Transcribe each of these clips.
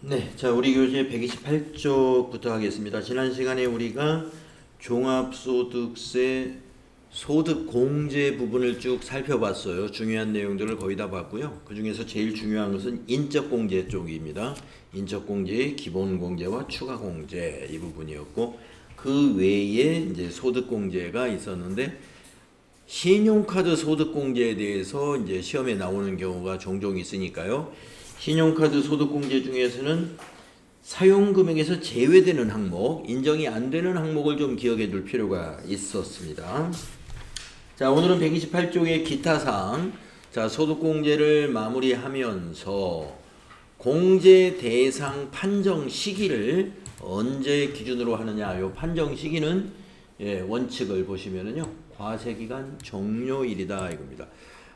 네, 자, 우리 교재 128쪽부터 하겠습니다. 지난 시간에 우리가 종합소득세 소득공제 부분을 쭉 살펴봤어요. 중요한 내용들을 거의 다 봤고요. 그 중에서 제일 중요한 것은 인적공제 쪽입니다. 인적공제의 기본공제와 추가공제 이 부분이었고, 그 외에 이제 소득공제가 있었는데, 신용카드 소득공제에 대해서 이제 시험에 나오는 경우가 종종 있으니까요. 신용카드 소득공제 중에서는 사용금액에서 제외되는 항목, 인정이 안 되는 항목을 좀 기억해 둘 필요가 있었습니다. 자, 오늘은 128쪽의 기타사항, 자, 소득공제를 마무리하면서 공제 대상 판정 시기를 언제 기준으로 하느냐, 요 판정 시기는 원칙을 보시면은요, 과세기간 종료일이다 이겁니다.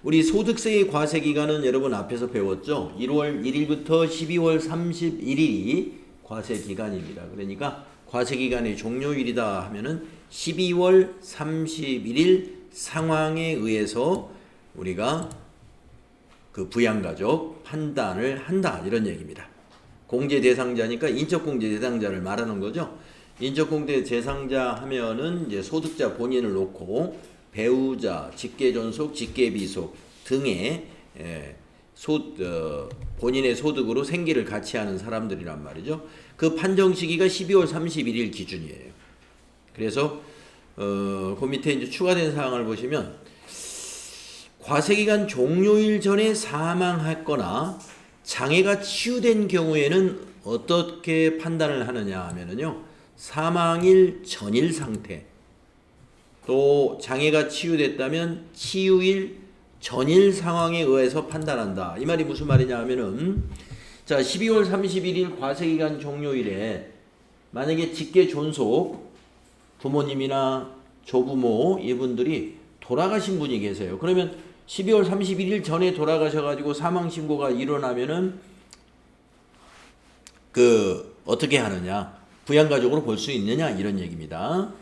우리 소득세의 과세기간은 여러분 앞에서 배웠죠? 1월 1일부터 12월 31일이 과세기간입니다. 그러니까 과세기간의 종료일이다 하면은 12월 31일 상황에 의해서 우리가 그 부양가족 판단을 한다 이런 얘기입니다. 공제 대상자니까 인적공제 대상자를 말하는 거죠. 인적공제 대상자 하면은 이제 소득자 본인을 놓고 배우자, 직계존속, 직계비속 등의 본인의 소득으로 생계를 같이 하는 사람들이란 말이죠. 그 판정 시기가 12월 31일 기준이에요. 그래서 그 밑에 이제 추가된 사항을 보시면 과세기간 종료일 전에 사망했거나 장애가 치유된 경우에는 어떻게 판단을 하느냐 하면은요. 사망일 전일 상태, 또 장애가 치유됐다면 치유일 전일 상황에 의해서 판단한다. 이 말이 무슨 말이냐 하면은, 자, 12월 31일 과세기간 종료일에 만약에 직계 존속 부모님이나 조부모 이분들이 돌아가신 분이 계세요. 그러면 12월 31일 전에 돌아가셔가지고 사망 신고가 일어나면은 어떻게 하느냐, 부양가족으로 볼 수 있느냐 이런 얘기입니다.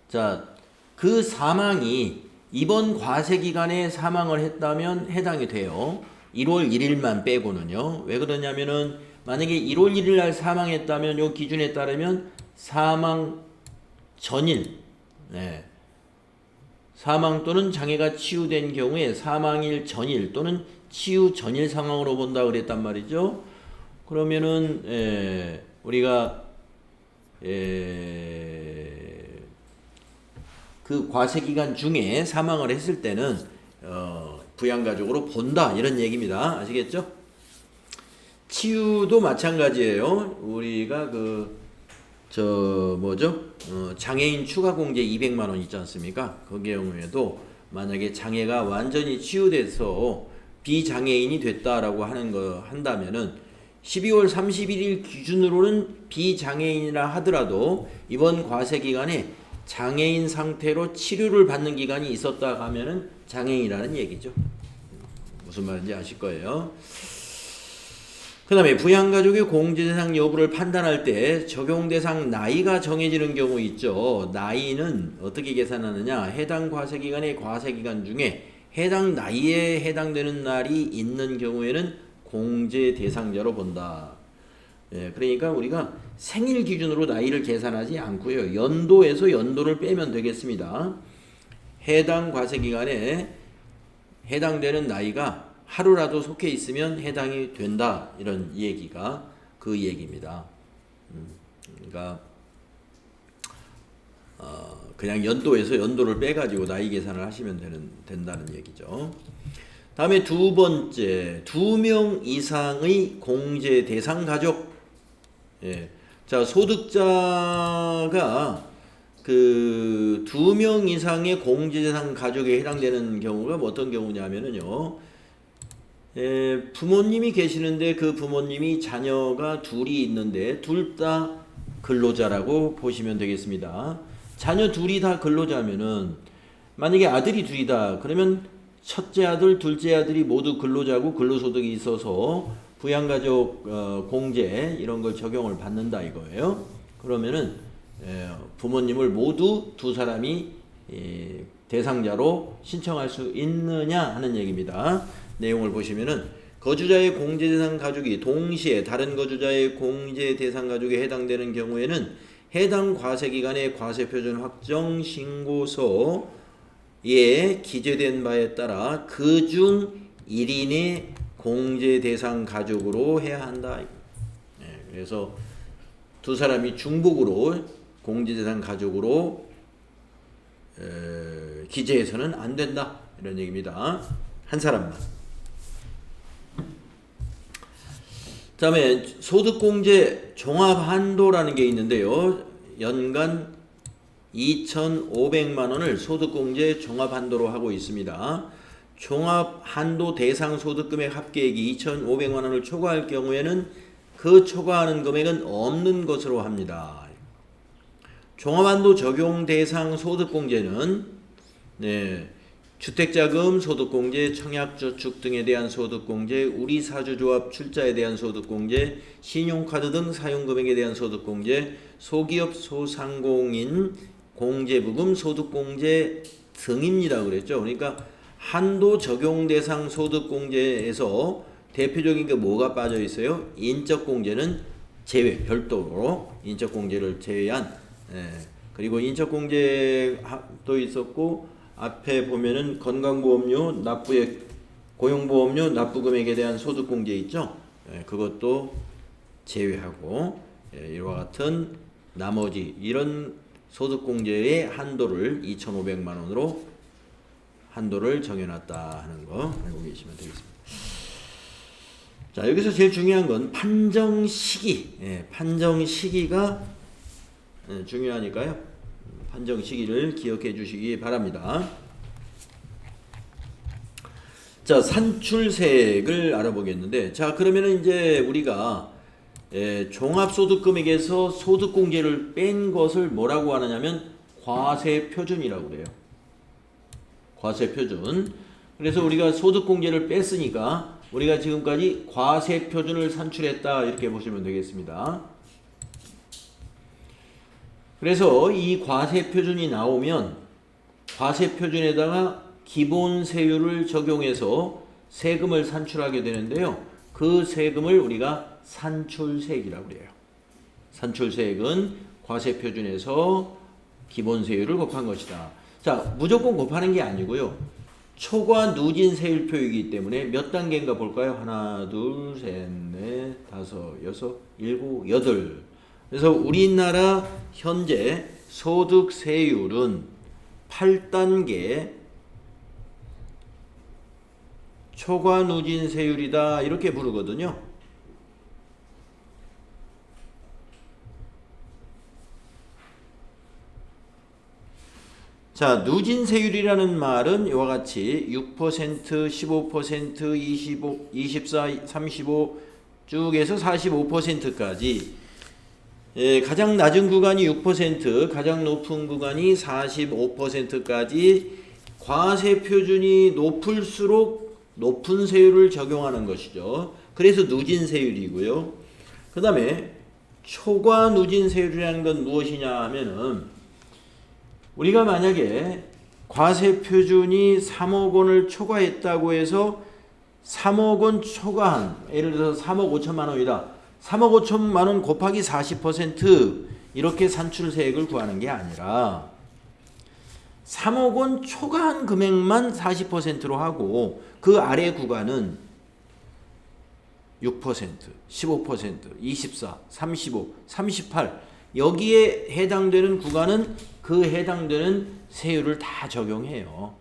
자, 그 사망이 이번 과세기간에 사망을 했다면 해당이 돼요. 1월 1일만 빼고는요. 왜 그러냐면은 만약에 1월 1일 날 사망했다면 요 기준에 따르면 사망 전일, 사망 또는 장애가 치유된 경우에 사망일 전일 또는 치유 전일 상황으로 본다 그랬단 말이죠. 그러면은 우리가 그 과세기간 중에 사망을 했을 때는 부양가족으로 본다 이런 얘기입니다. 아시겠죠? 치유도 마찬가지예요. 우리가 장애인 추가공제 200만 원 있지 않습니까? 그 경우에도 만약에 장애가 완전히 치유돼서 비장애인이 됐다라고 한다면은 12월 31일 기준으로는 비장애인이라 하더라도 이번 과세기간에 장애인 상태로 치료를 받는 기간이 있었다 하면은 장애인이라는 얘기죠. 무슨 말인지 아실 거예요. 그 다음에 부양가족의 공제대상 여부를 판단할 때 적용대상 나이가 정해지는 경우 있죠. 나이는 어떻게 계산하느냐. 해당 과세기간의 과세기간 중에 해당 나이에 해당되는 날이 있는 경우에는 공제대상자로 본다. 그러니까 우리가 생일 기준으로 나이를 계산하지 않고요. 연도에서 연도를 빼면 되겠습니다. 해당 과세기간에 해당되는 나이가 하루라도 속해 있으면 해당이 된다. 이런 얘기가 그 얘기입니다. 그러니까 그냥 연도에서 연도를 빼가지고 나이 계산을 하시면 된다는 얘기죠. 다음에 두 번째, 2명 이상의 공제 대상 가족. 자, 소득자가 2명 이상의 공제 대상 가족에 해당되는 경우가 어떤 경우냐면은요. 부모님이 계시는데 그 부모님이 자녀가 둘이 있는데 둘 다 근로자라고 보시면 되겠습니다. 자녀 둘이 다 근로자면은 만약에 아들이 둘이다 그러면 첫째 아들, 둘째 아들이 모두 근로자고 근로소득이 있어서 부양가족 공제 이런 걸 적용을 받는다 이거예요. 그러면은 부모님을 모두 두 사람이 대상자로 신청할 수 있느냐 하는 얘기입니다. 내용을 보시면은 거주자의 공제대상 가족이 동시에 다른 거주자의 공제대상 가족에 해당되는 경우에는 해당 과세기간의 과세표준 확정 신고서에 기재된 바에 따라 그중 1인의 공제대상 가족으로 해야 한다. 그래서 두 사람이 중복으로 공제대상 가족으로 기재해서는 안 된다. 이런 얘기입니다. 한 사람만. 다음에 소득공제 종합한도라는 게 있는데요. 연간 2,500만 원을 소득공제 종합한도로 하고 있습니다. 종합한도 대상 소득금액 합계액이 2,500만 원을 초과할 경우에는 그 초과하는 금액은 없는 것으로 합니다. 종합한도 적용 대상 소득공제는 주택자금 소득공제, 청약저축 등에 대한 소득공제, 우리사주조합 출자에 대한 소득공제, 신용카드 등 사용금액에 대한 소득공제, 소기업 소상공인 공제부금 소득공제 등입니다. 그랬죠. 그러니까 한도 적용 대상 소득공제에서 대표적인 게 뭐가 빠져 있어요? 인적공제는 제외, 별도로 인적공제를 제외한, 그리고 인적공제도 있었고, 앞에 보면은 건강보험료, 납부액, 고용보험료, 납부금액에 대한 소득공제 있죠? 그것도 제외하고, 이와 같은 나머지 이런 소득공제의 한도를 2,500만 원으로 한도를 정해놨다 하는 거 알고 계시면 되겠습니다. 자, 여기서 제일 중요한 건 판정 시기. 판정 시기가 중요하니까요. 판정 시기를 기억해 주시기 바랍니다. 자, 산출세액을 알아보겠는데, 자, 그러면은 이제 우리가 종합소득금액에서 소득공제를 뺀 것을 뭐라고 하느냐면 과세표준이라고 그래요. 과세표준. 그래서 우리가 소득공제를 뺐으니까 우리가 지금까지 과세표준을 산출했다 이렇게 보시면 되겠습니다. 그래서 이 과세표준이 나오면 과세표준에다가 기본세율을 적용해서 세금을 산출하게 되는데요. 그 세금을 우리가 산출세액이라고 그래요. 산출세액은 과세표준에서 기본세율을 곱한 것이다. 자, 무조건 곱하는 게 아니고요. 초과 누진세율표이기 때문에 몇 단계인가 볼까요? 하나, 둘, 셋, 넷, 다섯, 여섯, 일곱, 여덟. 그래서 우리나라 현재 소득세율은 8단계 초과 누진세율이다 이렇게 부르거든요. 자, 누진세율이라는 말은 이와 같이 6%, 15%, 25, 24, 35 쭉 해서 45%까지 가장 낮은 구간이 6%, 가장 높은 구간이 45%까지 과세표준이 높을수록 높은 세율을 적용하는 것이죠. 그래서 누진세율이고요. 그 다음에 초과 누진세율이라는 건 무엇이냐 하면은 우리가 만약에 과세표준이 3억 원을 초과했다고 해서 3억 원 초과한, 예를 들어서 3억 5천만 원이다. 3억 5천만 원 곱하기 40% 이렇게 산출세액을 구하는 게 아니라 3억 원 초과한 금액만 40%로 하고 그 아래 구간은 6%, 15%, 24, 35, 38 여기에 해당되는 구간은 그 해당되는 세율을 다 적용해요.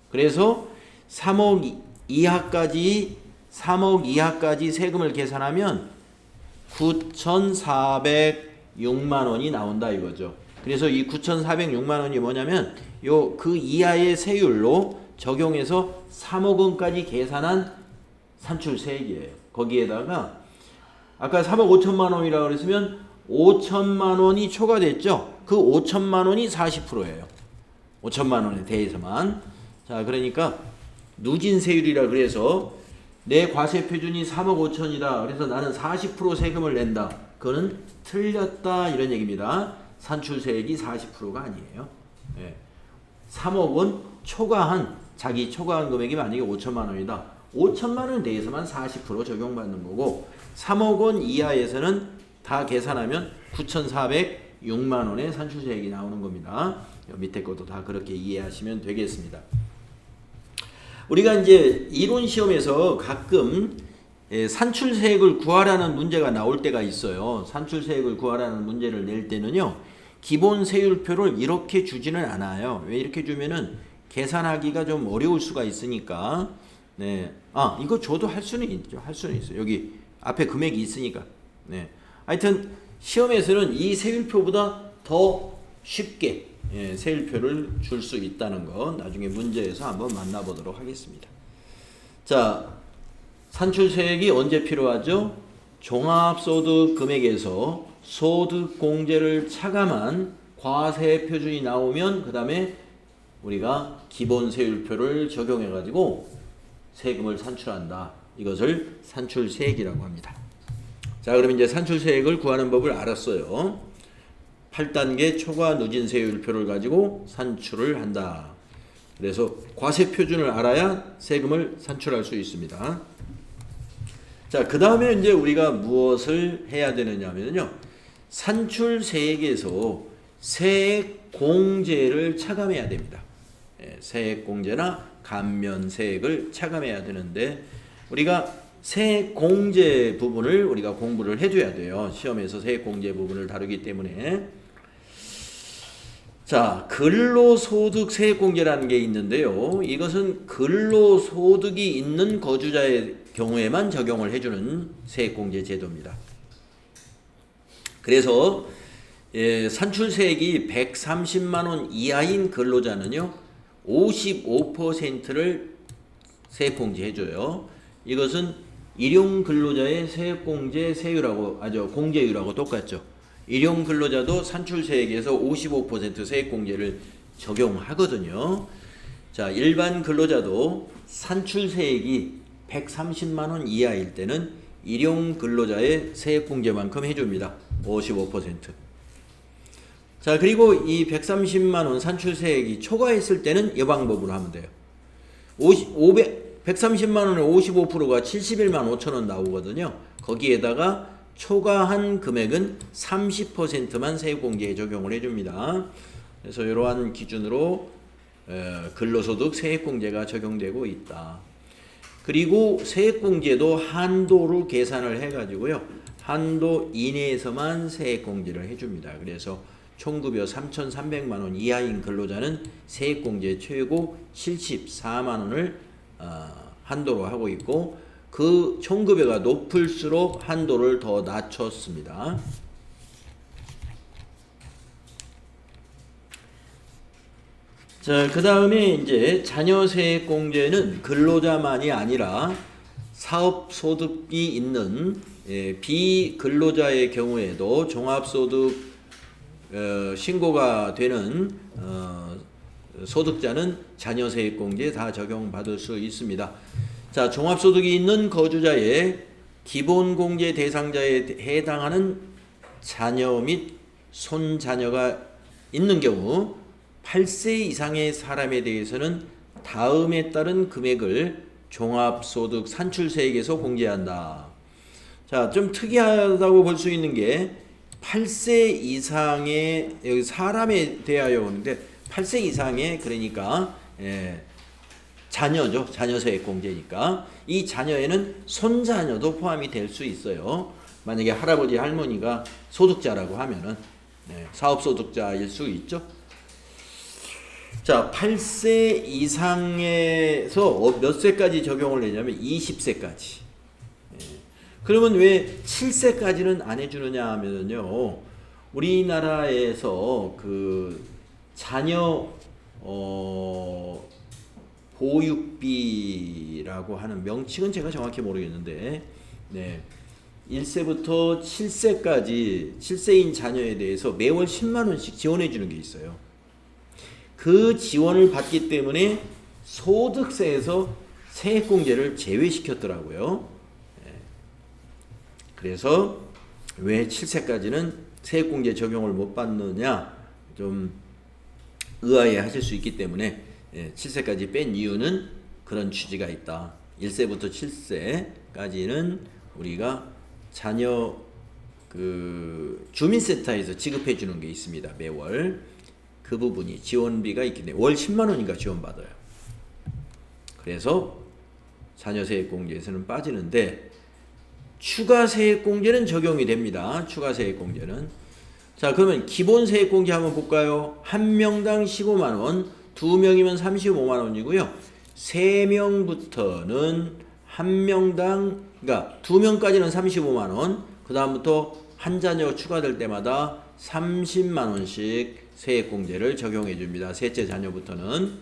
그래서 3억 이하까지 세금을 계산하면 9,406만 원이 나온다 이거죠. 그래서 이 9,406만 원이 뭐냐면 그 이하의 세율로 적용해서 3억 원까지 계산한 산출세액이에요. 거기에다가 아까 3억 5천만 원이라고 그랬으면 5천만 원이 초과됐죠. 그 5천만 원이 40%예요. 5천만 원에 대해서만. 자, 그러니까 누진세율이라 그래서 내 과세표준이 3억 5천이다. 그래서 나는 40% 세금을 낸다. 그거는 틀렸다 이런 얘기입니다. 산출세액이 40%가 아니에요. 3억 원 초과한 자기 초과한 금액이 만약에 5천만 원이다. 5천만 원 대해서만 40% 적용받는 거고 3억 원 이하에서는 다 계산하면 9,406만 원의 산출세액이 나오는 겁니다. 밑에 것도 다 그렇게 이해하시면 되겠습니다. 우리가 이제 이론 시험에서 가끔 산출세액을 구하라는 문제가 나올 때가 있어요. 산출세액을 구하라는 문제를 낼 때는요. 기본 세율표를 이렇게 주지는 않아요. 왜 이렇게 주면은 계산하기가 좀 어려울 수가 있으니까. 네. 이거 줘도 할 수는 있죠. 할 수는 있어요. 여기 앞에 금액이 있으니까. 네. 하여튼 시험에서는 이 세율표보다 더 쉽게 세율표를 줄 수 있다는 거 나중에 문제에서 한번 만나보도록 하겠습니다. 자, 산출세액이 언제 필요하죠? 종합소득 금액에서 소득공제를 차감한 과세 표준이 나오면 그 다음에 우리가 기본 세율표를 적용해 가지고 세금을 산출한다. 이것을 산출세액이라고 합니다. 자, 그러면 이제 산출세액을 구하는 법을 알았어요. 8단계 초과 누진세율표를 가지고 산출을 한다. 그래서 과세 표준을 알아야 세금을 산출할 수 있습니다. 자, 그 다음에 이제 우리가 무엇을 해야 되느냐면요. 산출세액에서 세액공제를 차감해야 됩니다. 세액공제나 감면세액을 차감해야 되는데 우리가 세액공제 부분을 우리가 공부를 해줘야 돼요. 시험에서 세액공제 부분을 다루기 때문에. 자, 근로소득 세액공제라는 게 있는데요. 이것은 근로소득이 있는 거주자의 경우에만 적용을 해주는 세액공제 제도입니다. 그래서 산출세액이 130만 원 이하인 근로자는요. 55%를 세액공제 해줘요. 이것은 일용 근로자의 세액공제 세율하고 공제율하고 똑같죠. 일용 근로자도 산출세액에서 55% 세액공제를 적용하거든요. 자, 일반 근로자도 산출세액이 130만 원 이하일 때는 일용 근로자의 세액공제만큼 해줍니다. 55%. 자, 그리고 이 130만 원 산출세액이 초과했을 때는 이 방법으로 하면 돼요. 130만 원의 55%가 71만 5천 원 나오거든요. 거기에다가 초과한 금액은 30%만 세액공제에 적용을 해줍니다. 그래서 이러한 기준으로 근로소득 세액공제가 적용되고 있다. 그리고 세액공제도 한도를 계산을 해가지고요. 한도 이내에서만 세액공제를 해줍니다. 그래서 총급여 3,300만 원 이하인 근로자는 세액공제 최고 74만 원을 한도로 하고 있고 그 총급여가 높을수록 한도를 더 낮췄습니다. 자, 그 다음에 이제 자녀세액공제는 근로자만이 아니라 사업소득이 있는 비근로자의 경우에도 종합소득 신고가 되는 소득자는 자녀세액공제 다 적용받을 수 있습니다. 자, 종합소득이 있는 거주자의 기본공제 대상자에 해당하는 자녀 및 손자녀가 있는 경우 8세 이상의 사람에 대해서는 다음에 따른 금액을 종합소득 산출세액에서 공제한다. 자, 좀 특이하다고 볼 수 있는 게 8세 이상의 여기 사람에 대하여 오는데 8세 이상의 그러니까 자녀죠. 자녀세액 공제니까 이 자녀에는 손자녀도 포함이 될 수 있어요. 만약에 할아버지 할머니가 소득자라고 하면은 사업소득자일 수 있죠. 자, 8세 이상에서 몇 세까지 적용을 내냐면 20세까지. 그러면 왜 7세까지는 안 해주느냐 하면요. 우리나라에서 그 자녀 보육비라고 하는 명칭은 제가 정확히 모르겠는데 1세부터 7세까지 7세인 자녀에 대해서 매월 10만 원씩 지원해 주는 게 있어요. 그 지원을 받기 때문에 소득세에서 세액공제를 제외시켰더라고요. 그래서 왜 7세까지는 세액공제 적용을 못 받느냐 좀 의아해 하실 수 있기 때문에 7세까지 뺀 이유는 그런 취지가 있다. 1세부터 7세까지는 우리가 자녀 주민센터에서 지급해 주는 게 있습니다. 매월 그 부분이 지원비가 있기 때문에 월 10만 원인가 지원받아요. 그래서 자녀 세액공제에서는 빠지는데 추가 세액공제는 적용이 됩니다. 추가 세액공제는. 자, 그러면 기본 세액공제 한번 볼까요? 한 명당 15만 원, 두 명이면 35만 원이고요. 세 명부터는 한 명당, 그러니까 두 명까지는 35만 원, 그 다음부터 한 자녀 추가될 때마다 30만 원씩 세액공제를 적용해 줍니다. 셋째 자녀부터는.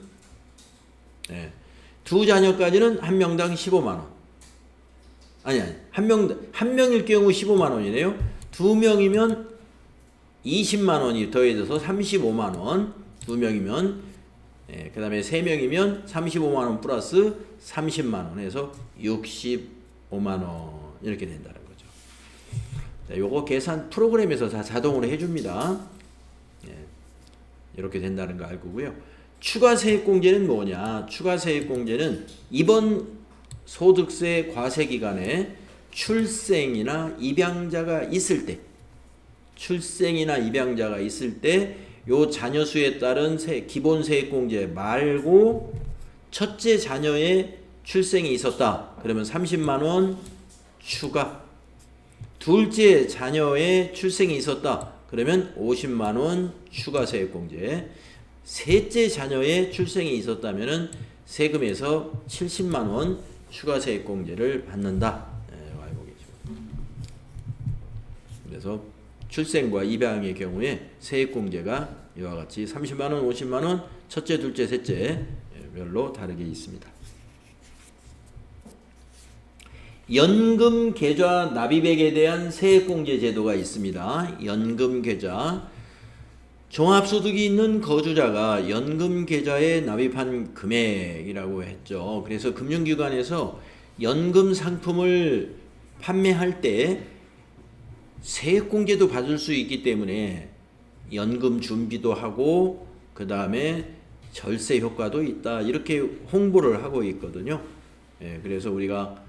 네. 두 자녀까지는 한 명당 15만 원. 아니, 한 명일 경우 15만 원이네요. 두 명이면 20만 원이 더해져서 35만 원. 두 명이면, 예, 그 다음에 세 명이면 35만 원 플러스 30만 원 해서 65만 원. 이렇게 된다는 거죠. 자, 요거 계산 프로그램에서 다 자동으로 해줍니다. 예, 이렇게 된다는 거 알고고요. 추가 세액공제는 뭐냐? 추가 세액공제는 이번 소득세 과세 기간에 출생이나 입양자가 있을 때, 요 자녀 수에 따른 기본 세액공제 말고 첫째 자녀의 출생이 있었다. 그러면 30만 원 추가. 둘째 자녀의 출생이 있었다. 그러면 50만 원 추가 세액공제. 셋째 자녀의 출생이 있었다면은 세금에서 70만 원 추가 세액공제를 받는다. 네, 알고 계십니다. 그래서 출생과 입양의 경우에 세액공제가 이와 같이 30만 원, 50만 원, 첫째, 둘째, 셋째 별로 다르게 있습니다. 연금 계좌 납입액에 대한 세액공제 제도가 있습니다. 연금 계좌. 종합소득이 있는 거주자가 연금 계좌에 납입한 금액이라고 했죠. 그래서 금융기관에서 연금 상품을 판매할 때 세액공제도 받을 수 있기 때문에 연금 준비도 하고 그 다음에 절세 효과도 있다. 이렇게 홍보를 하고 있거든요. 예, 그래서 우리가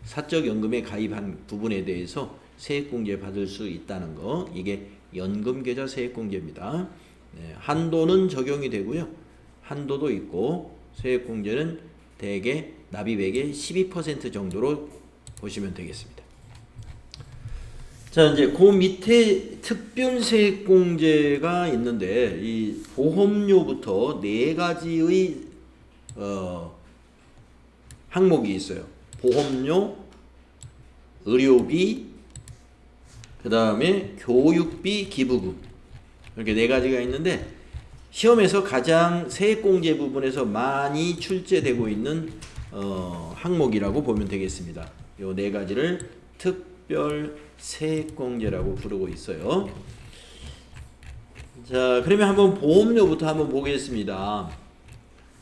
사적연금에 가입한 부분에 대해서 세액공제 받을 수 있다는 거, 이게 연금계좌 세액공제입니다. 네, 한도는 적용이 되고요. 한도도 있고 세액공제는 대개 납입액의 12% 정도로 보시면 되겠습니다. 자, 이제 그 밑에 특별세액공제가 있는데 이 보험료부터 네 가지의 항목이 있어요. 보험료, 의료비, 그 다음에 교육비, 기부금, 이렇게 네 가지가 있는데 시험에서 가장 세액공제 부분에서 많이 출제되고 있는 항목이라고 보면 되겠습니다. 이 네 가지를 특별세액공제라고 부르고 있어요. 자, 그러면 한번 보험료부터 한번 보겠습니다.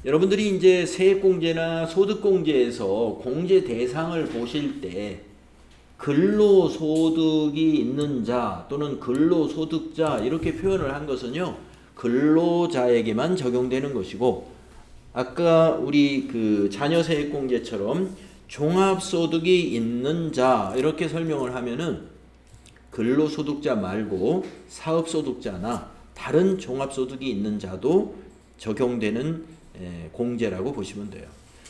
여러분들이 이제 세액공제나 소득공제에서 공제 대상을 보실 때 근로소득이 있는 자 또는 근로소득자 이렇게 표현을 한 것은요, 근로자에게만 적용되는 것이고, 아까 우리 그 자녀세액공제처럼 종합소득이 있는 자 이렇게 설명을 하면은 근로소득자 말고 사업소득자나 다른 종합소득이 있는 자도 적용되는 공제라고 보시면 돼요.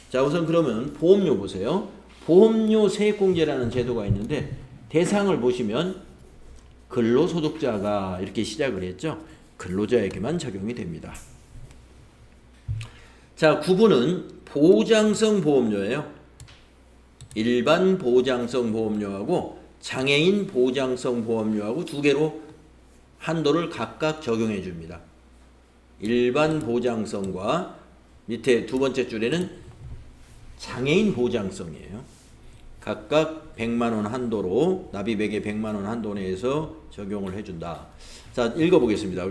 자, 우선 그러면 보험료 보세요. 보험료 세액공제라는 제도가 있는데 대상을 보시면 근로소득자가 이렇게 시작을 했죠. 근로자에게만 적용이 됩니다. 자, 구분은 보장성 보험료예요. 일반 보장성 보험료하고 장애인 보장성 보험료하고 두 개로 한도를 각각 적용해 줍니다. 일반 보장성과 밑에 두 번째 줄에는 장애인 보장성이에요. 각각 100만 원 한도로 납입액의 100만 원 한도 내에서 적용을 해준다. 자, 읽어보겠습니다.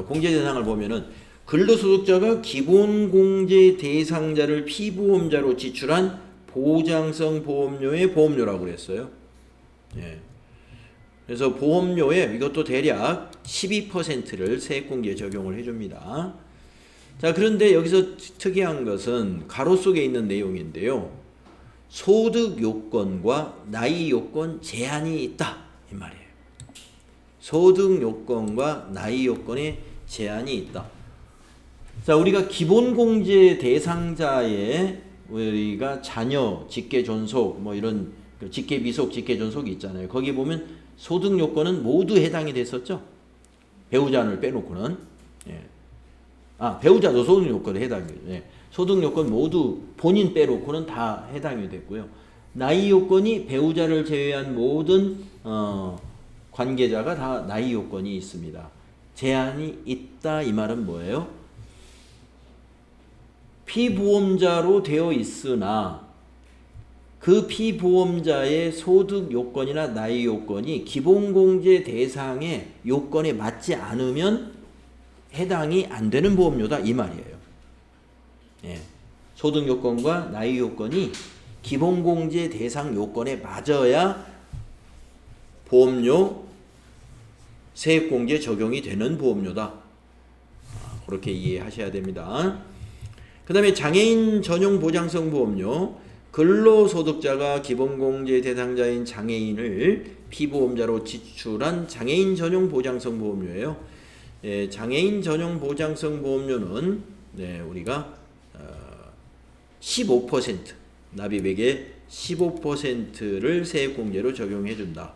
공제 대상을 보면은 근로소득자가 기본공제 대상자를 피보험자로 지출한 보장성 보험료의 보험료라고 그랬어요. 예. 그래서 보험료에 이것도 대략 12%를 세액공제 적용을 해줍니다. 자, 그런데 여기서 특이한 것은 가로 속에 있는 내용인데요. 소득 요건과 나이 요건 제한이 있다 이 말이에요. 소득 요건과 나이 요건에 제한이 있다. 자, 우리가 기본공제 대상자에 우리가 자녀, 직계존속 뭐 이런 직계비속, 직계존속이 있잖아요. 거기 보면 소득 요건은 모두 해당이 됐었죠. 배우자를 빼놓고는. 예. 배우자도 소득 요건에 해당이 돼요. 예. 소득 요건 모두 본인 빼놓고는 다 해당이 됐고요. 나이 요건이 배우자를 제외한 모든 관계자가 다 나이 요건이 있습니다. 제한이 있다 이 말은 뭐예요? 피보험자로 되어 있으나 그 피보험자의 소득 요건이나 나이 요건이 기본공제 대상의 요건에 맞지 않으면 해당이 안 되는 보험료다 이 말이에요. 예. 소득 요건과 나이 요건이 기본공제 대상 요건에 맞아야 보험료 세액공제 적용이 되는 보험료다. 그렇게 이해하셔야 됩니다. 그 다음에 장애인 전용 보장성 보험료, 근로소득자가 기본공제 대상자인 장애인을 피보험자로 지출한 장애인 전용 보장성 보험료예요. 장애인 전용 보장성 보험료는 우리가 15% 납입액의 15%를 세액공제로 적용해준다.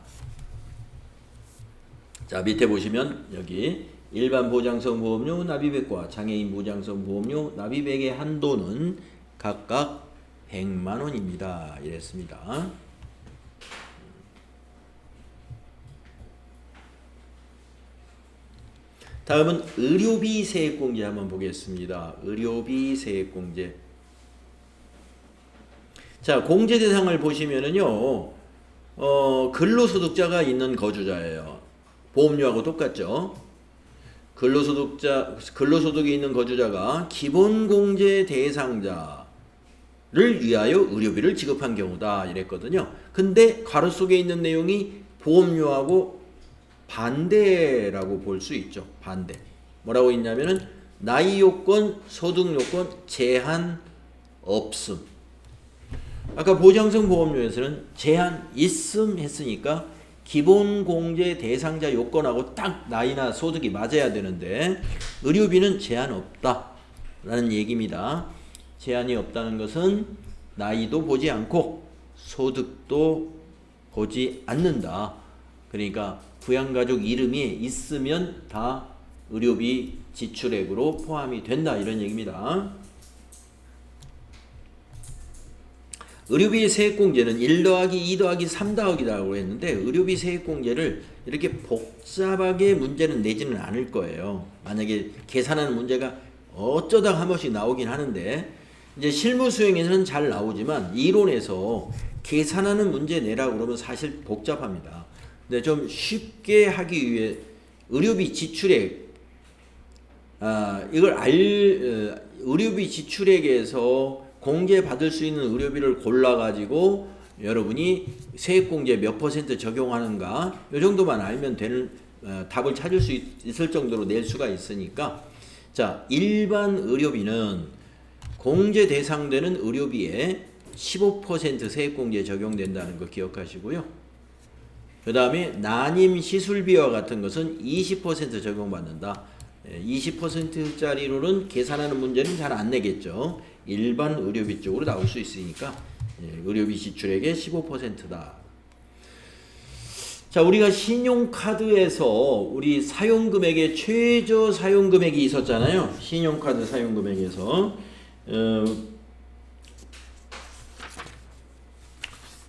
자, 밑에 보시면 여기 일반 보장성 보험료 납입액과 장애인 보장성 보험료 납입액의 한도는 각각 100만 원입니다. 이랬습니다. 다음은 의료비 세액공제 한번 보겠습니다. 의료비 세액공제. 자, 공제 대상을 보시면은요, 근로소득자가 있는 거주자예요. 보험료하고 똑같죠. 근로소득이 있는 거주자가 기본공제 대상자를 위하여 의료비를 지급한 경우다 이랬거든요. 근데 가로 속에 있는 내용이 보험료하고 반대라고 볼 수 있죠. 반대. 뭐라고 있냐면은 나이 요건, 소득 요건 제한 없음. 아까 보장성 보험료에서는 제한 있음 했으니까 기본공제 대상자 요건하고 딱 나이나 소득이 맞아야 되는데 의료비는 제한 없다 라는 얘기입니다. 제한이 없다는 것은 나이도 보지 않고 소득도 보지 않는다. 그러니까 부양가족 이름이 있으면 다 의료비 지출액으로 포함이 된다 이런 얘기입니다. 의료비 세액공제는 1 더하기 2 더하기 3 더하기라고 했는데 의료비 세액공제를 이렇게 복잡하게 문제는 내지는 않을 거예요. 만약에 계산하는 문제가 어쩌다 한 번씩 나오긴 하는데 이제 실무 수행에서는 잘 나오지만 이론에서 계산하는 문제 내라고 그러면 사실 복잡합니다. 근데 좀 쉽게 하기 위해 의료비 지출액 의료비 지출액에서 공제받을 수 있는 의료비를 골라가지고 여러분이 세액공제 몇 % 적용하는가 이 정도만 알면 되는 답을 찾을 수 있을 정도로 낼 수가 있으니까 자, 일반 의료비는 공제 대상되는 의료비에 15% 세액공제 적용된다는 거 기억하시고요. 그 다음에 난임 시술비와 같은 것은 20% 적용받는다. 20%짜리로는 계산하는 문제는 잘 안 내겠죠. 일반 의료비 쪽으로 나올 수 있으니까 의료비 지출액의 15%다. 자, 우리가 신용카드에서 우리 사용금액의 최저 사용금액이 있었잖아요. 신용카드 사용금액에서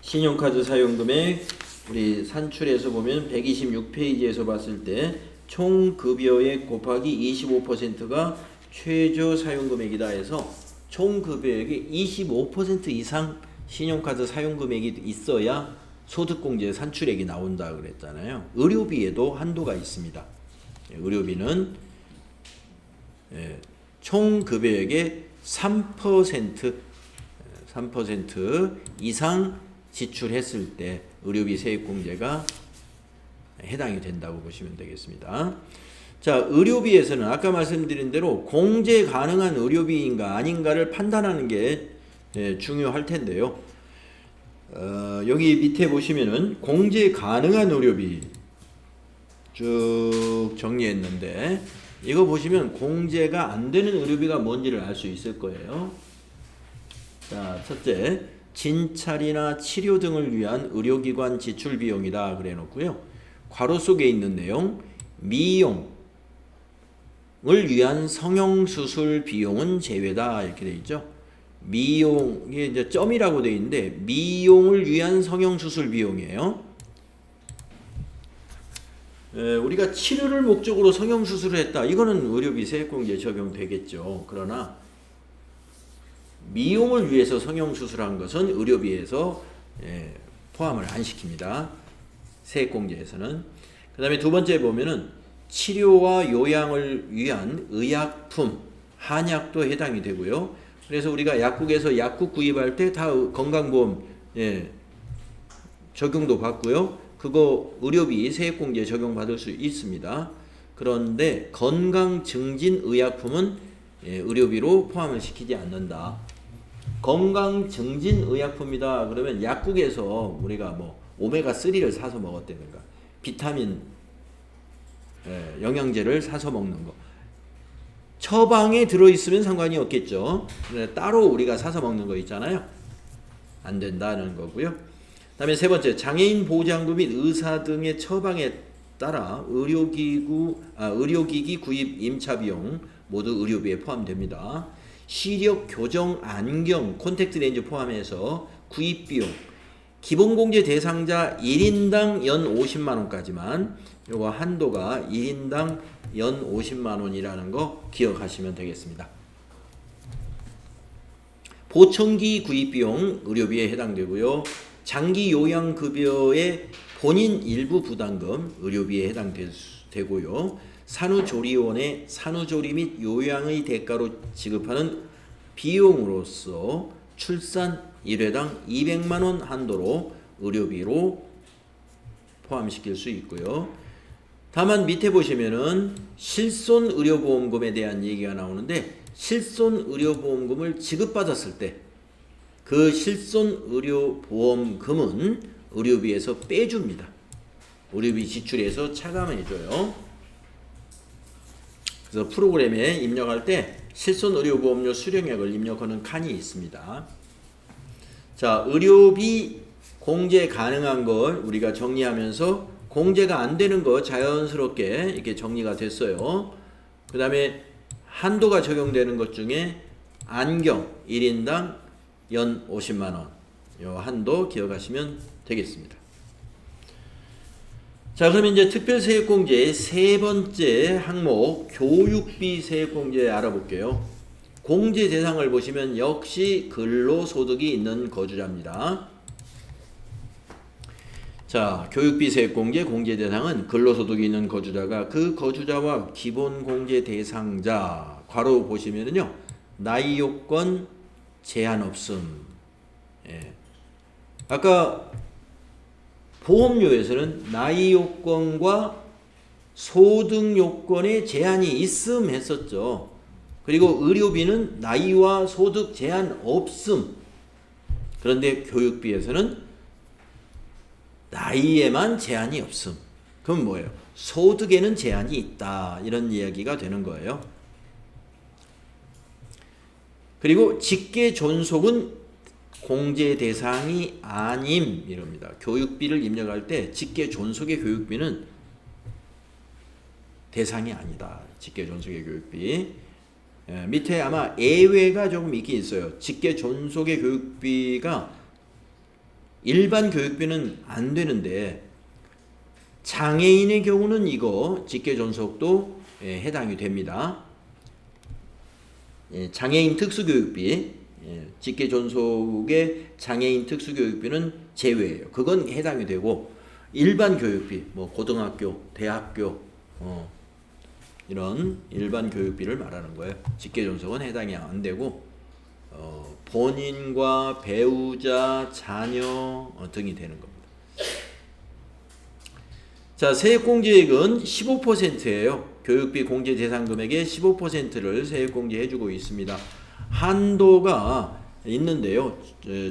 신용카드 사용금액 우리 산출해서 보면 126페이지에서 봤을 때 총 급여액 곱하기 25%가 최저 사용금액이다 해서 총 급여액의 25% 이상 신용카드 사용금액이 있어야 소득공제 산출액이 나온다 그랬잖아요. 의료비에도 한도가 있습니다. 의료비는 총 급여액의 3% 이상 지출했을 때 의료비 세액공제가 해당이 된다고 보시면 되겠습니다. 자, 의료비에서는 아까 말씀드린 대로 공제 가능한 의료비인가 아닌가를 판단하는 게 중요할 텐데요. 여기 밑에 보시면은 공제 가능한 의료비 쭉 정리했는데 이거 보시면 공제가 안 되는 의료비가 뭔지를 알 수 있을 거예요. 자, 첫째, 진찰이나 치료 등을 위한 의료기관 지출 비용이다 그래 놓고요. 괄호 속에 있는 내용, 미용을 위한 성형수술 비용은 제외다 이렇게 돼 있죠. 미용, 이게 이제 점이라고 돼 있는데 미용을 위한 성형수술 비용이에요. 우리가 치료를 목적으로 성형수술을 했다. 이거는 의료비 세액공제 적용되겠죠. 그러나 미용을 위해서 성형수술한 것은 의료비에서 포함을 안 시킵니다. 세액공제에서는. 그 다음에 두 번째 보면은 치료와 요양을 위한 의약품, 한약도 해당이 되고요. 그래서 우리가 약국에서 약국 구입할 때 다 건강보험 적용도 받고요. 그거 의료비 세액공제 적용받을 수 있습니다. 그런데 건강증진의약품은 의료비로 포함을 시키지 않는다. 건강증진의약품이다 그러면 약국에서 우리가 뭐 오메가3를 사서 먹었다든가 비타민 영양제를 사서 먹는 거 처방에 들어있으면 상관이 없겠죠. 따로 우리가 사서 먹는 거 있잖아요. 안 된다는 거고요. 그 다음에 세 번째, 장애인 보장금 및 의사 등의 처방에 따라 의료기기 구입 임차 비용 모두 의료비에 포함됩니다. 시력 교정 안경 콘택트 렌즈 포함해서 구입 비용 기본공제 대상자 1인당 연 50만원까지만 요거 한도가 1인당 연 50만원이라는 거 기억하시면 되겠습니다. 보청기 구입 비용 의료비에 해당되고요. 장기 요양급여의 본인 일부 부담금 의료비에 해당되고요. 산후조리원의 산후조리 및 요양의 대가로 지급하는 비용으로서 출산 1회당 200만원 한도로 의료비로 포함시킬 수 있고요. 다만 밑에 보시면은 실손의료보험금에 대한 얘기가 나오는데 실손의료보험금을 지급받았을 때 그 실손의료보험금은 의료비에서 빼줍니다. 의료비 지출에서 차감해줘요. 그래서 프로그램에 입력할 때 실손의료보험료 수령액을 입력하는 칸이 있습니다. 자, 의료비 공제 가능한 걸 우리가 정리하면서 공제가 안 되는 거 자연스럽게 이렇게 정리가 됐어요. 그 다음에 한도가 적용되는 것 중에 안경 1인당 연 50만원 요 한도 기억하시면 되겠습니다. 자, 그러면 이제 특별세액공제의 세 번째 항목 교육비 세액공제 알아볼게요. 공제 대상을 보시면 역시 근로소득이 있는 거주자입니다. 자, 교육비 세액공제 공제 대상은 근로소득이 있는 거주자가 그 거주자와 기본공제 대상자 괄호 보시면은요 나이 요건 제한 없음. 아까 보험료에서는 나이 요건과 소득 요건에 제한이 있음 했었죠. 그리고 의료비는 나이와 소득 제한 없음. 그런데 교육비에서는 나이에만 제한이 없음. 그럼 뭐예요? 소득에는 제한이 있다. 이런 이야기가 되는 거예요. 그리고 직계 존속은 공제 대상이 아님 이럽니다. 교육비를 입력할 때 직계 존속의 교육비는 대상이 아니다. 직계 존속의 교육비. 밑에 아마 예외가 조금 있긴 있어요. 직계 존속의 교육비가 일반 교육비는 안 되는데 장애인의 경우는 이거 직계 존속도 해당이 됩니다. 장애인 특수교육비, 직계 존속의 장애인 특수교육비는 제외예요. 그건 해당이 되고 일반 교육비, 뭐 고등학교, 대학교 이런 일반 교육비를 말하는 거예요. 직계 존속은 해당이 안 되고 본인과 배우자, 자녀 등이 되는 겁니다. 자, 세액공제액은 15%예요. 교육비 공제 대상 금액의 15%를 세액 공제해주고 있습니다. 한도가 있는데요.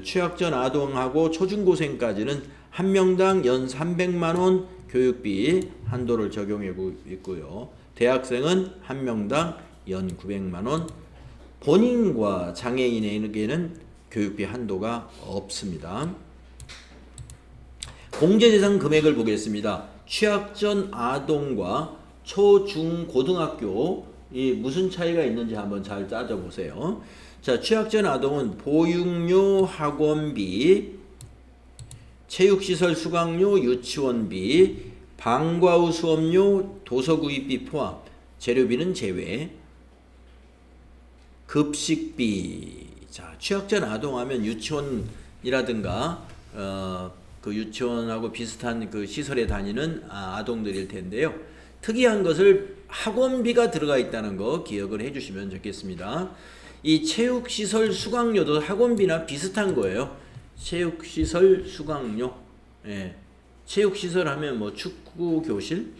취약 전 아동하고 초중고생까지는 한 명당 연 300만 원 교육비 한도를 적용하고 있고요. 대학생은 한 명당 연 900만 원. 본인과 장애인에게는 교육비 한도가 없습니다. 공제 대상 금액을 보겠습니다. 취약 전 아동과 초, 중, 고등학교 이 무슨 차이가 있는지 한번 잘 따져보세요. 자, 취약 전 아동은 보육료, 학원비, 체육시설 수강료, 유치원비, 방과 후 수업료, 도서구입비 포함, 재료비는 제외, 급식비. 자, 취약 전 아동하면 유치원이라든가 그 유치원하고 비슷한 그 시설에 다니는 아동들일 텐데요. 특이한 것을 학원비가 들어가 있다는 거 기억을 해주시면 좋겠습니다. 이 체육시설 수강료도 학원비나 비슷한 거예요. 체육시설 수강료. 예. 체육시설 하면 뭐 축구 교실,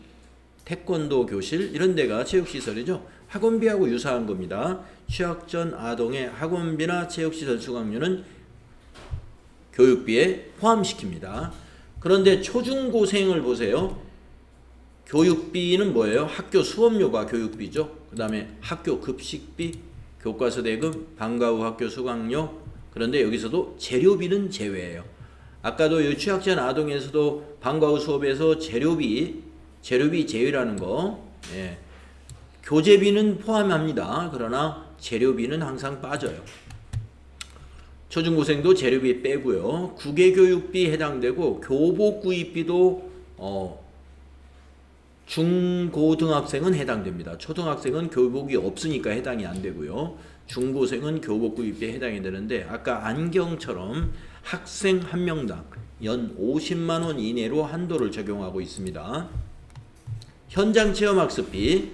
태권도 교실 이런 데가 체육시설이죠. 학원비하고 유사한 겁니다. 취약 전 아동의 학원비나 체육시설 수강료는 교육비에 포함시킵니다. 그런데 초중고생을 보세요. 교육비는 뭐예요? 학교 수업료가 교육비죠. 그 다음에 학교 급식비, 교과서 대금, 방과 후 학교 수강료. 그런데 여기서도 재료비는 제외예요. 아까도 이 취약 전 아동에서도 방과 후 수업에서 재료비 제외라는 거. 예. 교재비는 포함합니다. 그러나 재료비는 항상 빠져요. 초중고생도 재료비 빼고요. 국외교육비 해당되고 교복구입비도 중고등학생은 해당됩니다. 초등학생은 교복이 없으니까 해당이 안 되고요. 중고생은 교복구입비에 해당이 되는데 아까 안경처럼 학생 한 명당 연 50만 원 이내로 한도를 적용하고 있습니다. 현장 체험학습비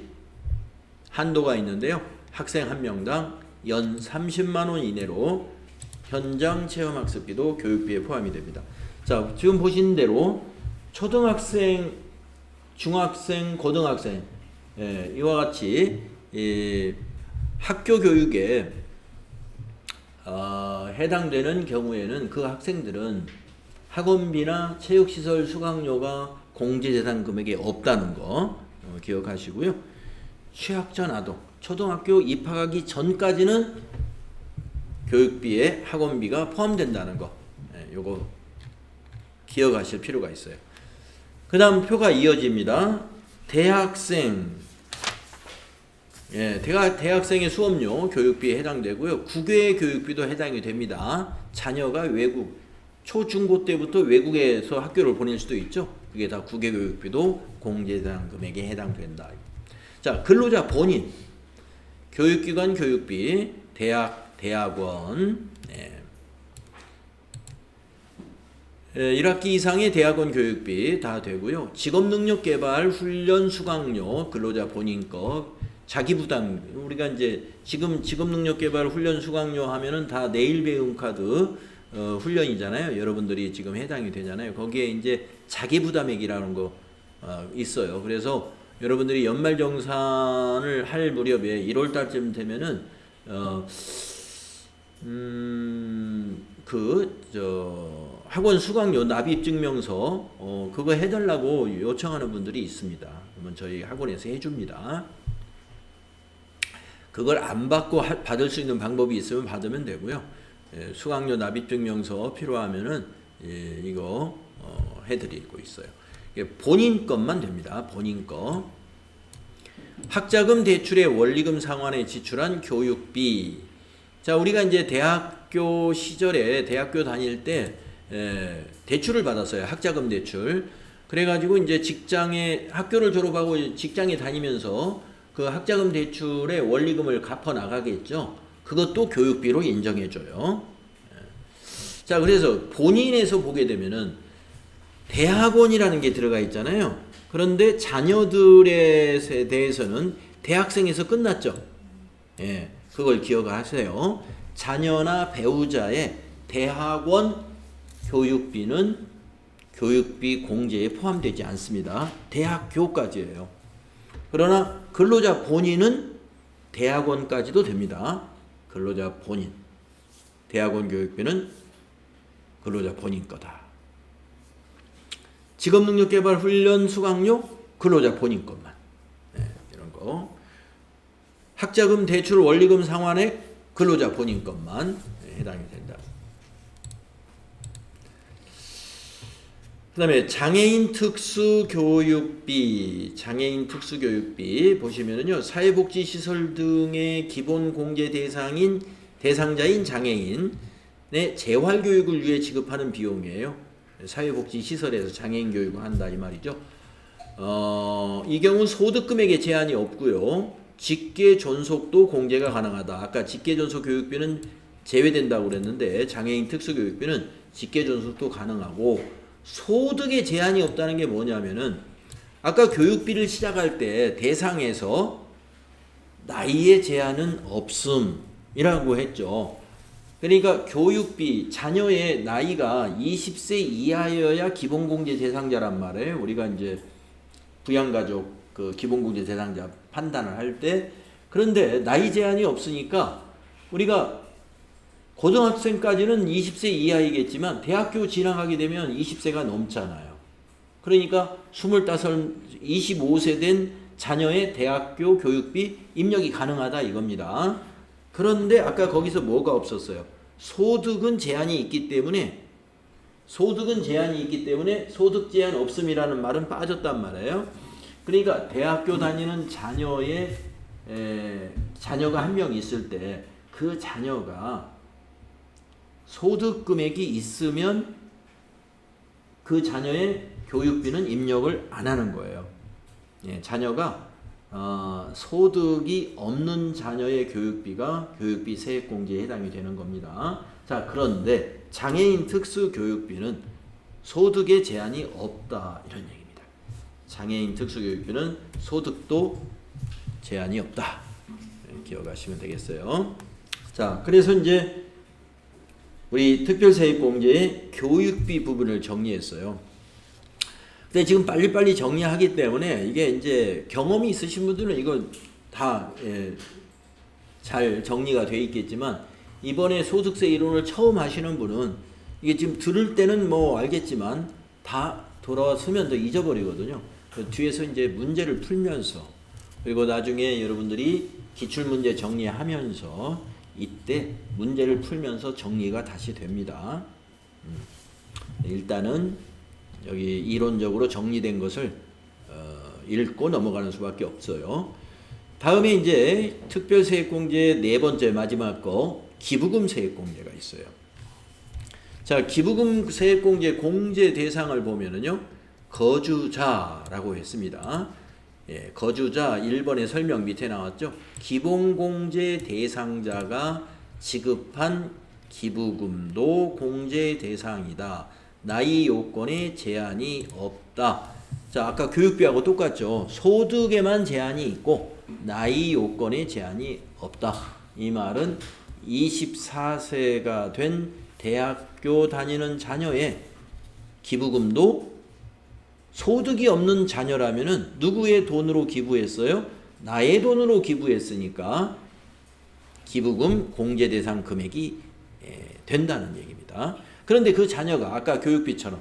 한도가 있는데요. 학생 한 명당 연 30만 원 이내로 현장 체험학습비도 교육비에 포함이 됩니다. 자, 지금 보신 대로 초등학생, 중학생, 고등학생 이와 같이 학교 교육에 해당되는 경우에는 그 학생들은 학원비나 체육시설 수강료가 공제 대상 금액에 없다는 거 기억하시고요. 취약 전 아동, 초등학교 입학하기 전까지는 교육비에 학원비가 포함된다는 거, 요거 기억하실 필요가 있어요. 그 다음 표가 이어집니다. 대학생, 대학생의 수업료 교육비에 해당되고요. 국외 교육비도 해당이 됩니다. 자녀가 외국, 초중고 때부터 외국에서 학교를 보낼 수도 있죠. 그게 다 국외 교육비도 공제 대상 금액에 해당된다. 자, 근로자 본인, 교육기관 교육비, 대학원, 1학기 이상의 대학원 교육비 다 되고요. 직업능력개발 훈련 수강료, 근로자 본인 거, 자기부담. 우리가 이제 지금 직업능력개발 훈련 수강료 하면은 다 내일 배움 카드 훈련이잖아요. 여러분들이 지금 해당이 되잖아요. 거기에 이제 자기부담액이라는 거 있어요. 그래서 여러분들이 연말정산을 할 무렵에 1월 달쯤 되면은 학원 수강료 납입 증명서 그거 해달라고 요청하는 분들이 있습니다. 그러면 저희 학원에서 해줍니다. 그걸 안 받고 받을 수 있는 방법이 있으면 받으면 되고요. 수강료 납입 증명서 필요하면은 이거 해드리고 있어요. 본인 것만 됩니다. 본인 거. 학자금 대출의 원리금 상환에 지출한 교육비. 자, 우리가 이제 대학교 시절에 대학교 다닐 때 대출을 받았어요. 학자금 대출. 그래가지고 이제 학교를 졸업하고 직장에 다니면서 그 학자금 대출의 원리금을 갚아 나가겠죠. 그것도 교육비로 인정해줘요. 자, 그래서 본인에서 보게 되면은 대학원이라는 게 들어가 있잖아요. 그런데 자녀들에 대해서는 대학생에서 끝났죠. 그걸 기억하세요. 자녀나 배우자의 대학원 교육비는 교육비 공제에 포함되지 않습니다. 대학교까지예요. 그러나 근로자 본인은 대학원까지도 됩니다. 근로자 본인. 대학원 교육비는 근로자 본인 거다. 직업능력개발 훈련 수강료 근로자 본인 것만. 네, 이런 거. 학자금 대출 원리금 상환액 근로자 본인 것만 해당이 된다. 그 다음에 장애인 특수교육비, 장애인 특수교육비 보시면은요, 사회복지시설 등의 기본공제 대상자인 장애인의 재활교육을 위해 지급하는 비용이에요. 사회복지시설에서 장애인 교육을 한다 이 말이죠. 이 경우 소득금액에 제한이 없고요. 직계존속도 공제가 가능하다. 아까 직계존속 교육비는 제외된다고 그랬는데 장애인 특수교육비는 직계존속도 가능하고 소득에 제한이 없다는 게 뭐냐면은 아까 교육비를 시작할 때 대상에서 나이에 제한은 없음이라고 했죠. 그러니까 교육비 자녀의 나이가 20세 이하여야 기본공제 대상자란 말이에요. 우리가 이제 부양가족 그 기본공제 대상자 판단을 할 때. 그런데 나이 제한이 없으니까 우리가 고등학생까지는 20세 이하이겠지만 대학교 진학하게 되면 20세가 넘잖아요. 그러니까 25세 된 자녀의 대학교 교육비 입력이 가능하다 이겁니다. 그런데 아까 거기서 뭐가 없었어요? 소득은 제한이 있기 때문에 소득 제한 없음이라는 말은 빠졌단 말이에요. 그러니까 대학교 다니는 자녀가 한 명 있을 때 그 자녀가 소득 금액이 있으면 그 자녀의 교육비는 입력을 안 하는 거예요. 예, 자녀가 소득이 없는 자녀의 교육비 세액공제에 해당이 되는 겁니다. 자, 그런데 장애인 특수교육비는 소득에 제한이 없다 이런 얘기입니다. 장애인 특수교육비는 소득도 제한이 없다. 기억하시면 되겠어요. 자, 그래서 이제 우리 특별세액공제의 교육비 부분을 정리했어요. 근데 지금 빨리빨리 정리하기 때문에 이게 이제 경험이 있으신 분들은 이거 다 잘 정리가 돼 있겠지만 이번에 소득세 이론을 처음 하시는 분은 이게 지금 들을 때는 뭐 알겠지만 다 돌아서면 더 잊어버리거든요. 뒤에서 이제 문제를 풀면서 그리고 나중에 여러분들이 기출문제 정리하면서 이때 문제를 풀면서 정리가 다시 됩니다. 일단은 여기 이론적으로 정리된 것을 읽고 넘어가는 수밖에 없어요. 다음에 이제 특별세액공제 네 번째 마지막 거 기부금 세액공제가 있어요. 자, 기부금 세액공제 공제 대상을 보면은요, 거주자라고 했습니다. 예, 거주자 1번의 설명 밑에 나왔죠. 기본공제 대상자가 지급한 기부금도 공제 대상이다. 나이 요건에 제한이 없다. 자, 아까 교육비하고 똑같죠. 소득에만 제한이 있고 나이 요건에 제한이 없다. 이 말은 24세가 된 대학교 다니는 자녀의 기부금도 소득이 없는 자녀라면은 누구의 돈으로 기부했어요? 나의 돈으로 기부했으니까 기부금 공제 대상 금액이 된다는 얘기입니다. 그런데 그 자녀가 아까 교육비처럼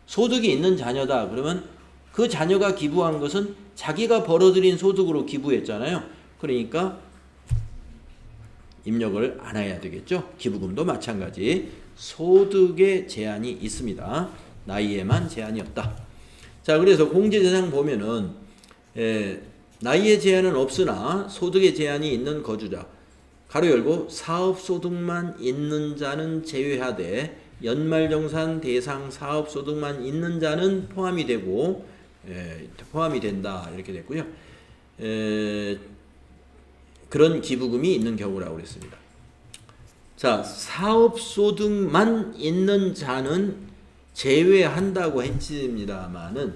소득이 있는 자녀다 그러면 그 자녀가 기부한 것은 자기가 벌어들인 소득으로 기부했잖아요. 그러니까 입력을 안 해야 되겠죠. 기부금도 마찬가지 소득에 제한이 있습니다. 나이에만 제한이 없다. 자, 그래서 공제 대상 보면은 나이에 제한은 없으나 소득에 제한이 있는 거주자 가로 열고 사업소득만 있는 자는 제외하되 연말정산 대상 사업소득만 있는 자는 포함이 되고 포함이 된다 이렇게 됐고요. 그런 기부금이 있는 경우라고 그랬습니다. 자, 사업소득만 있는 자는 제외한다고 했습니다만은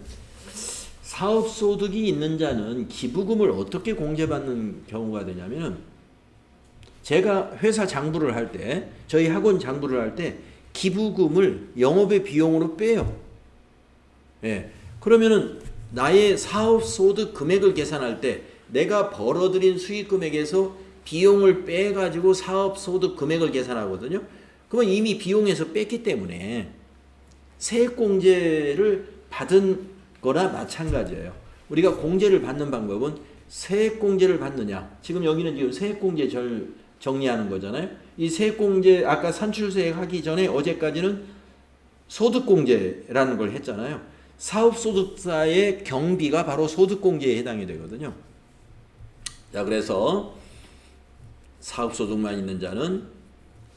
사업소득이 있는 자는 기부금을 어떻게 공제받는 경우가 되냐면은 제가 회사 장부를 할 때 저희 학원 장부를 할 때 기부금을 영업의 비용으로 빼요. 예. 그러면은 나의 사업 소득 금액을 계산할 때 내가 벌어들인 수익 금액에서 비용을 빼가지고 사업 소득 금액을 계산하거든요. 그러면 이미 비용에서 뺐기 때문에 세액공제를 받은 거나 마찬가지예요. 우리가 공제를 받는 방법은 세액공제를 받느냐. 지금 여기는 지금 세액공제 정리하는 거잖아요. 이 세액공제 아까 산출세액 하기 전에 어제까지는 소득공제라는 걸 했잖아요. 사업소득자의 경비가 바로 소득공제에 해당이 되거든요. 자, 그래서 사업소득만 있는 자는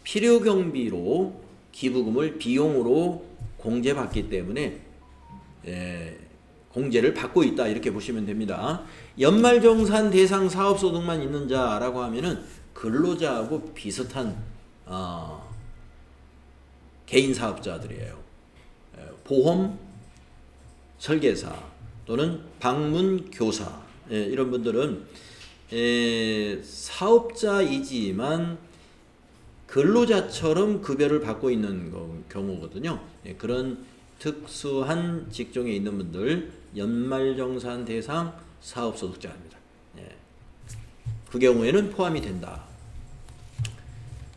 필요경비로 기부금을 비용으로 공제받기 때문에 공제를 받고 있다 이렇게 보시면 됩니다. 연말정산 대상 사업소득만 있는 자라고 하면은 근로자하고 비슷한 개인사업자들이에요. 보험, 설계사 또는 방문교사 이런 분들은 사업자이지만 근로자처럼 급여를 받고 있는 경우거든요. 그런 특수한 직종에 있는 분들 연말정산 대상 사업소득자입니다. 그 경우에는 포함이 된다.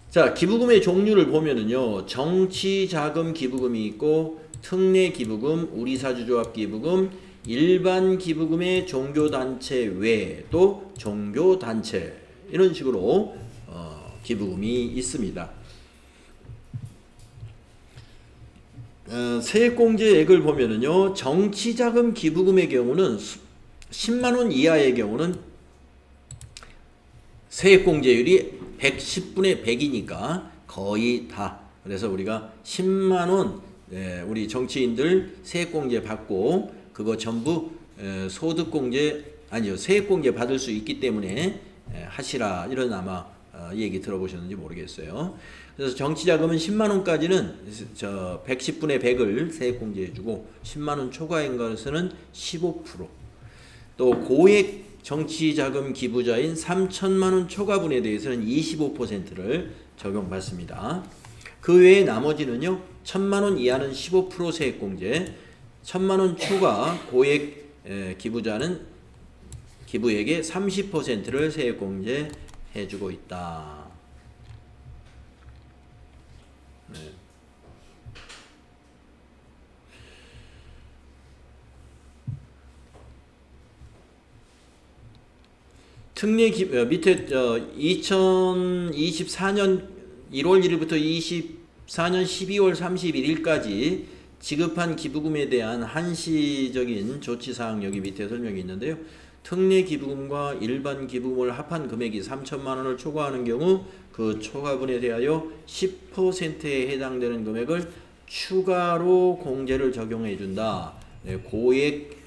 자, 기부금의 종류를 보면은요, 정치자금 기부금이 있고 특례 기부금, 우리사주조합 기부금, 일반 기부금의 종교단체 외 또 종교단체 이런 식으로 기부금이 있습니다. 세액공제액을 보면은요, 정치자금 기부금의 경우는 10만원 이하의 경우는 세액공제율이 110분의 100이니까 거의 다. 그래서 우리가 10만원 우리 정치인들 세액공제 받고 그거 전부 세액공제 받을 수 있기 때문에 하시라 이런 아마 얘기 들어보셨는지 모르겠어요. 그래서 정치자금은 10만원까지는 110분의 100을 세액공제해주고 10만원 초과인 것은 15%, 또 고액 정치자금 기부자인 3천만원 초과분에 대해서는 25%를 적용받습니다. 그 외에 나머지는요, 1,000만원 이하는 15% 세액공제, 1,000만원 초과 고액 기부자는 기부액의 30%를 세액공제 해주고 있다. 네. 특례 밑에 2024년 1월 1일부터 24년 12월 31일까지 지급한 기부금에 대한 한시적인 조치사항 여기 밑에 설명이 있는데요. 특례 기부금과 일반 기부금을 합한 금액이 3천만 원을 초과하는 경우 그 초과분에 대하여 10%에 해당되는 금액을 추가로 공제를 정해 준다. 고액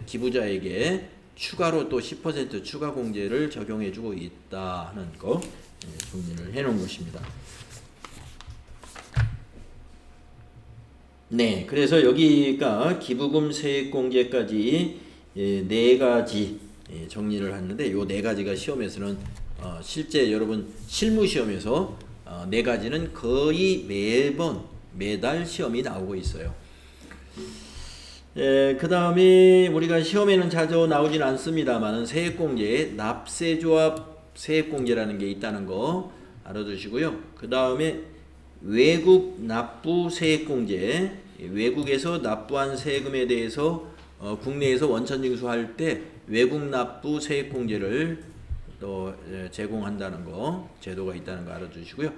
기부자에게 추가로 또 10% 추가 공제를 적용해 주고 있다 하는 거 정리를 해 놓은 것입니다. 네, 그래서 여기가 기부금 세액공제까지 네 가지 정리를 했는데 요 네 가지가 시험에서는 실제 여러분 실무 시험에서 네 가지는 거의 매달 시험이 나오고 있어요. 그 다음에 우리가 시험에는 자주 나오진 않습니다만 세액공제에 납세조합 세액공제라는 게 있다는 거 알아두시고요. 그 다음에 외국 납부 세액공제, 외국에서 납부한 세금에 대해서 국내에서 원천징수할 때 외국 납부 세액공제를 또 제공한다는 거, 제도가 있다는 거 알아두시고요.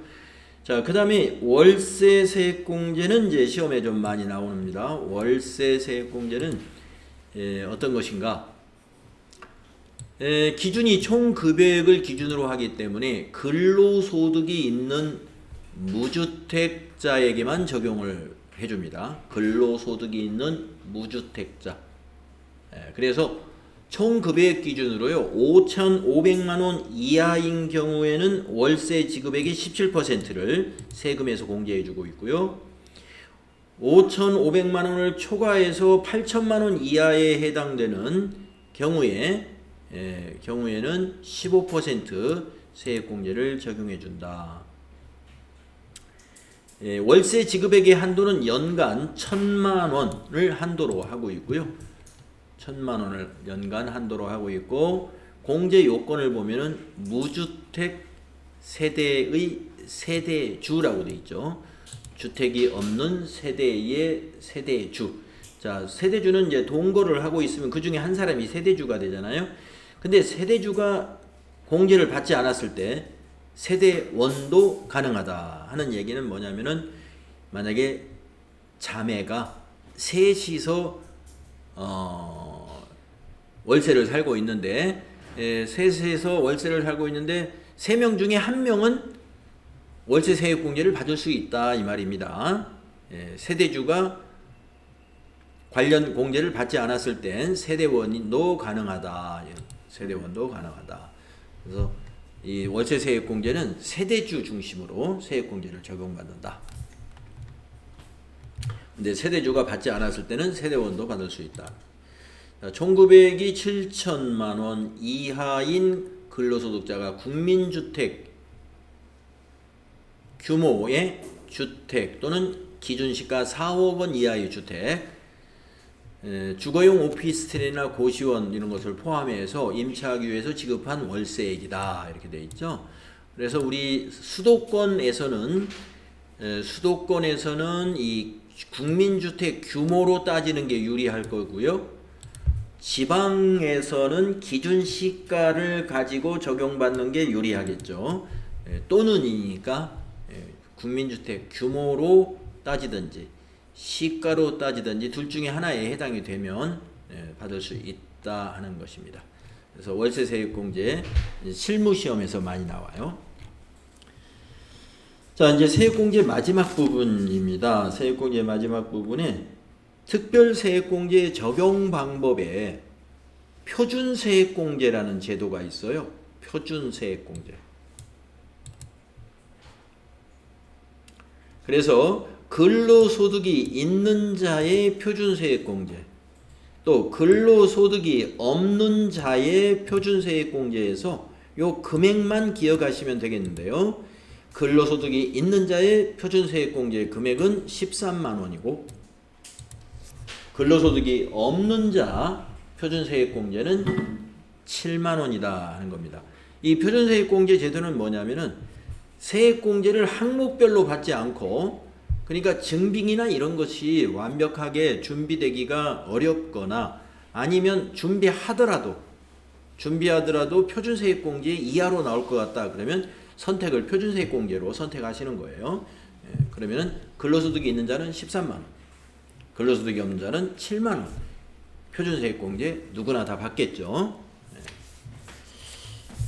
자, 그 다음에 월세 세액공제는 이제 시험에 좀 많이 나옵니다. 월세 세액공제는 어떤 것인가? 기준이 총 급여액을 기준으로 하기 때문에 근로소득이 있는 무주택자에게만 적용을 해줍니다. 근로소득이 있는 무주택자. 그래서 총 급여액 기준으로요, 5,500만원 이하인 경우에는 월세 지급액의 17%를 세금에서 공제해주고 있고요. 5,500만원을 초과해서 8,000만원 이하에 해당되는 경우에는 15% 세액공제를 적용해준다. 월세 지급액의 한도는 연간 1,000만원을 한도로 하고 있고요. 1,000만 원을 연간 한도로 하고 있고, 공제 요건을 보면은 무주택 세대의 세대주라고 되어 있죠. 주택이 없는 세대의 세대주. 자, 세대주는 이제 동거를 하고 있으면 그 중에 한 사람이 세대주가 되잖아요. 근데 세대주가 공제를 받지 않았을 때 세대원도 가능하다 하는 얘기는 뭐냐면은, 만약에 자매가 셋이서 월세를 살고 있는데, 셋에서 월세를 살고 있는데 3명 중에 1명은 월세 세액공제를 받을 수 있다 이 말입니다. 세대주가 관련 공제를 받지 않았을 땐 세대원도 가능하다. 세대원도 가능하다. 그래서 이 월세 세액공제는 세대주 중심으로 세액공제를 적용받는다. 근데 세대주가 받지 않았을 때는 세대원도 받을 수 있다. 1900이 7천만 원 이하인 근로소득자가 국민주택 규모의 주택 또는 기준시가 4억 원 이하의 주택, 주거용 오피스텔이나 고시원 이런 것을 포함해서 임차하기 위해서 지급한 월세액이다 이렇게 되어 있죠. 그래서 우리 수도권에서는 이 국민주택 규모로 따지는 게 유리할 거고요. 지방에서는 기준시가를 가지고 적용받는 게 유리하겠죠. 또는이니까 국민주택 규모로 따지든지 시가로 따지든지 둘 중에 하나에 해당이 되면 받을 수 있다 하는 것입니다. 그래서 월세 세액공제 실무시험에서 많이 나와요. 자, 이제 세액공제 마지막 부분입니다. 세액공제 마지막 부분에 특별세액공제 적용 방법에 표준세액공제라는 제도가 있어요. 표준세액공제. 그래서 근로소득이 있는 자의 표준세액공제, 또 근로소득이 없는 자의 표준세액공제에서 요 금액만 기억하시면 되겠는데요. 근로소득이 있는 자의 표준세액공제 금액은 13만 원이고 근로소득이 없는 자 표준세액공제는 7만 원이다 하는 겁니다. 이 표준세액공제 제도는 뭐냐면은 세액공제를 항목별로 받지 않고, 그러니까 증빙이나 이런 것이 완벽하게 준비되기가 어렵거나 아니면 준비하더라도 표준세액공제 이하로 나올 것 같다 그러면 선택을 표준세액공제로 선택하시는 거예요. 그러면은 근로소득이 있는 자는 13만 원, 근로소득이 없는 자는 7만 원. 표준세액공제 누구나 다 받겠죠.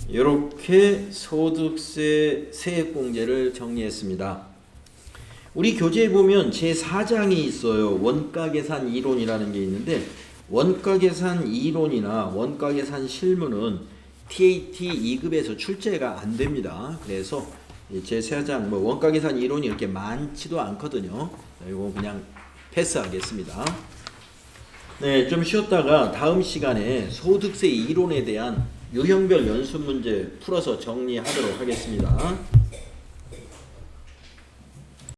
이렇게 소득세 세액공제를 정리했습니다. 우리 교재에 보면 제4장이 있어요. 원가계산 이론이라는 게 있는데, 원가계산 이론이나 원가계산 실무는 TAT 2급에서 출제가 안 됩니다. 그래서 제4장 원가계산 이론이 이렇게 많지도 않거든요. 이거 그냥 패스하겠습니다. 네, 좀 쉬었다가 다음 시간에 소득세 이론에 대한 유형별 연습 문제 풀어서 정리하도록 하겠습니다.